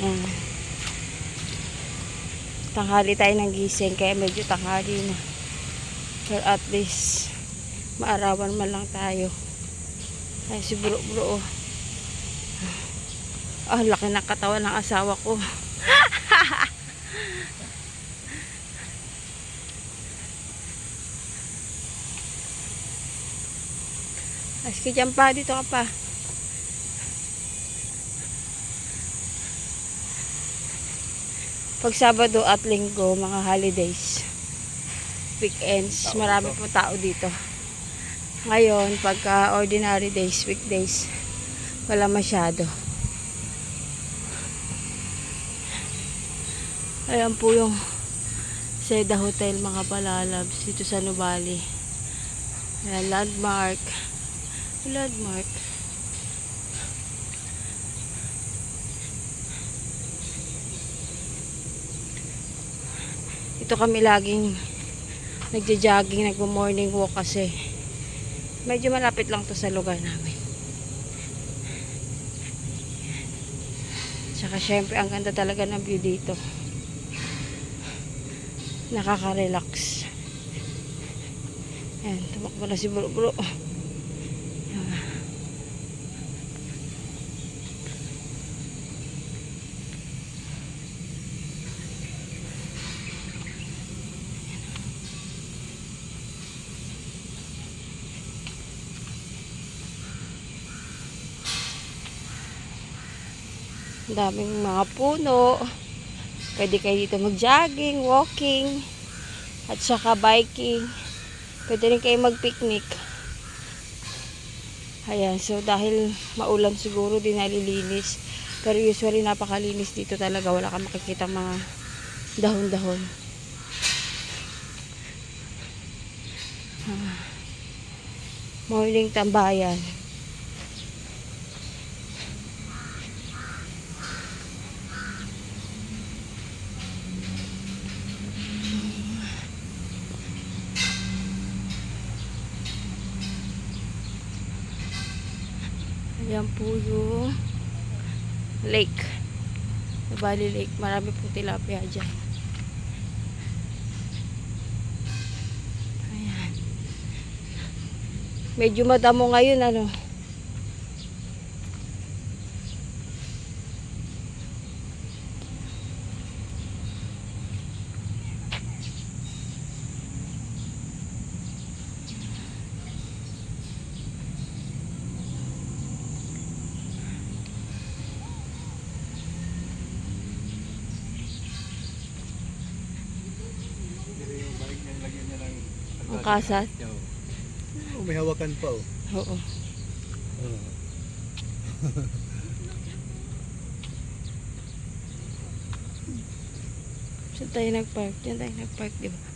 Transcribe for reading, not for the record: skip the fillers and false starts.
Ayan. Tanghali tayo ng gising, kaya medyo tanghali na. Pero at least, maarawan man lang tayo. Ay, si bro bro. Ah, laki ng katawan ng asawa ko. Aski dyan pa, dito ka pa. Pag Sabado at Linggo, mga holidays, weekends, marami po tao dito. Ngayon, pagka ordinary days, weekdays, wala masyado. Ayan po yung Seda Hotel, mga palalabs, dito sa Nuvali. Ayan, landmark. Landmark. Ito kami laging nagja-jogging, nagmo-morning walk kasi medyo malapit lang to sa lugar namin. Tsaka syempre ang ganda talaga ng view dito. Nakaka-relax. Ayan, tumakbo na si bro bro. Daming mga puno. Pwede kayo dito mag-jogging, walking, at saka biking. Pwede rin kayo mag-picnic. Ayan, so dahil maulan siguro din nalilinis. Pero usually napakalinis dito talaga. Wala kang makikita mga dahon-dahon. Morning tambayan. Ayan po yung lake. Nuvali Lake. Marami pong tilapia dyan. Ayan. Medyo madamo ngayon, ano. Ang kasat. Oh, may hawakan pa oh. Oo. Saan tayo nag-park? Diyan tayo nag-park, di ba?